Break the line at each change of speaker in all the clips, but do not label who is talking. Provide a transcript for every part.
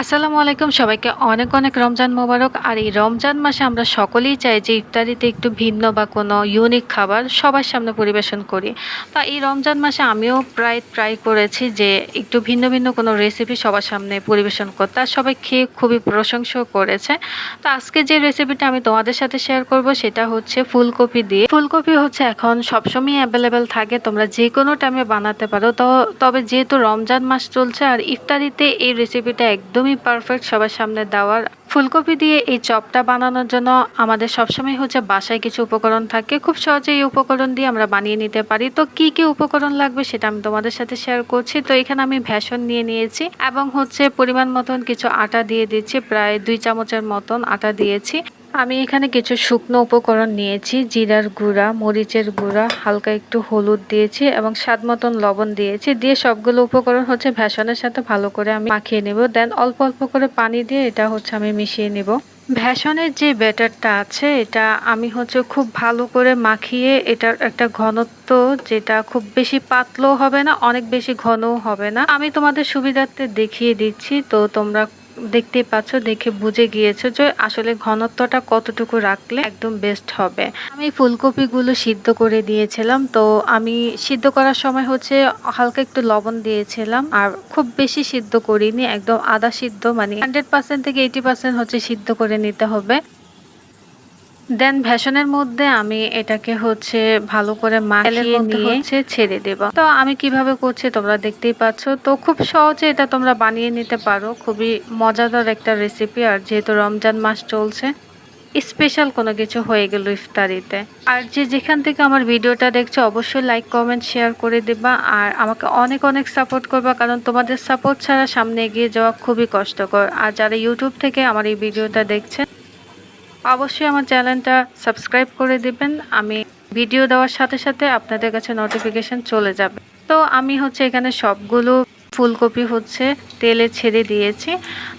আসসালামু আলাইকুম সবাইকে অনেক অনেক রমজান মোবারক। আর এই রমজান মাসে আমরা সকলেই চাই যে ইফতারিতে একটু ভিন্ন বা কোনো ইউনিক খাবার সবার সামনে পরিবেশন করি। তো এই রমজান মাসে আমিও প্রায় ট্রাই করেছি যে একটু ভিন্ন ভিন্ন কোনো রেসিপি সবার সামনে পরিবেশন করতে, আর সবাই খেয়ে খুবই প্রশংসাও করেছে। তো আজকে যে রেসিপিটা আমি তোমাদের সাথে শেয়ার করব সেটা হচ্ছে ফুলকপি দিয়ে। ফুলকপি হচ্ছে এখন সবসময় অ্যাভেলেবেল থাকে, তোমরা যে কোনো টাইমে বানাতে পারো। তো তবে যেহেতু রমজান মাস চলছে আর ইফতারিতে এই রেসিপিটা একদমই পারফেক্ট সবার সামনে দেওয়ার। ফুলকপি দিয়ে এই চপটা বানানোর জন্য আমাদের সবসময় হচ্ছে বাসায় কিছু উপকরণ থাকে, খুব সহজে এই উপকরণ দিয়ে আমরা বানিয়ে নিতে পারি। তো কি কি উপকরণ লাগবে সেটা আমি তোমাদের সাথে শেয়ার করছি। তো এখানে আমি ভেষন নিয়ে নিয়েছি এবং হচ্ছে পরিমাণ মতন কিছু আটা দিয়ে দিচ্ছি, প্রায় 2 চামচের মতন আটা দিয়েছি। আমি এখানে কিছু শুকনো উপকরণ নিয়েছি, জিরার গুঁড়া, মরিচের গুঁড়া, হালকা একটু হলুদ দিয়েছি এবং স্বাদ মতন লবণ দিয়েছি। দিয়ে সবগুলো উপকরণ হচ্ছে ভেষনের সাথে ভালো করে আমি মাখিয়ে নেব। দেন অল্প অল্প করে পানি দিয়ে এটা হচ্ছে আমি মিশিয়ে নেব। ভেষনের যে ব্যাটারটা আছে এটা আমি হচ্ছে খুব ভালো করে মাখিয়ে এটার একটা ঘনত্ব, যেটা খুব বেশি পাতলাও হবে না, অনেক বেশি ঘনও হবে না, আমি তোমাদের সুবিধার্থে দেখিয়ে দিচ্ছি। তো তোমরা দেখতেই পাচ্ছ, দেখে বুঝে গিয়েছো যে আসলে ঘনত্বটা কতটুকু রাখলে একদম বেস্ট হবে। আমি ফুলকপিগুলো সিদ্ধ করে দিয়েছিলাম। তো আমি সিদ্ধ করার সময় হচ্ছে হালকা একটু লবণ দিয়েছিলাম, আর খুব বেশি সিদ্ধ করিনি, একদম আধা সিদ্ধ, মানে 100% থেকে 80% হচ্ছে সিদ্ধ করে নিতে হবে। দেন ভেষনের মধ্যে আমি এটাকে হচ্ছে ভালো করে মাখিয়ে নিয়ে হচ্ছে ছেড়ে দেব। তো আমি কিভাবে করছি তোমরা দেখতেই পাচ্ছ। তো খুব সহজে এটা তোমরা বানিয়ে নিতে পারো, খুবই মজাদার একটা রেসিপি। আর যেহেতু রমজান মাস চলছে, স্পেশাল কোনো কিছু হয়ে গেল ইফতারিতে। আর যে যেখান থেকে আমার ভিডিওটা দেখছো অবশ্যই লাইক কমেন্ট শেয়ার করে দেবা, আর আমাকে অনেক অনেক সাপোর্ট করবা, কারণ তোমাদের সাপোর্ট ছাড়া সামনে এগিয়ে যাওয়া খুবই কষ্টকর। আর যারা ইউটিউব থেকে আমার এই ভিডিওটা দেখছেন অবশ্যই আমার চ্যানেলটা সাবস্ক্রাইব করে দিবেন। আমি ভিডিও দেওয়ার সাথে সাথে আপনাদের কাছে নোটিফিকেশন চলে যাবে। তো আমি হচ্ছে এখানে সবগুলো ফুলকপি হচ্ছে তেলে ছেড়ে দিয়েছি।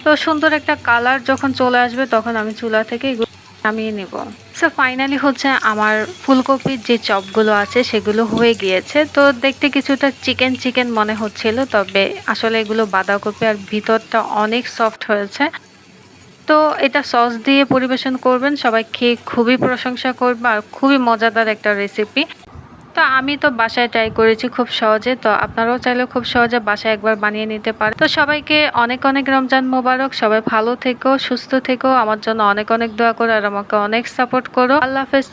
তো সুন্দর একটা কালার যখন চলে আসবে তখন আমি চুলা থেকে এগুলো নামিয়ে নিব। সো ফাইনালি হচ্ছে আমার ফুলকপির যে চপগুলো আছে সেগুলো হয়ে গিয়েছে। তো দেখতে কিছুটা চিকেন চিকেন মনে হচ্ছিল, তবে আসলে এগুলো বাঁধাকপি, আর ভিতরটা অনেক সফট হয়েছে। তো এটা সস দিয়ে পরিবেশন করবেন, সবাই খেয়ে খুবই প্রশংসা করবে, আর খুবই মজাদার একটা রেসিপি। তো আমি তো বাসায় ট্রাই করেছি খুব সহজে, তো আপনারাও চাইলে খুব সহজে বাসায় একবার বানিয়ে নিতে পারেন। তো সবাইকে অনেক অনেক রমজান মোবারক। সবাই ভালো থেকো, সুস্থ থেকো, আমার জন্য অনেক অনেক দোয়া করো, আর আমাকে অনেক সাপোর্ট করো। আল্লাহ হাফেজ।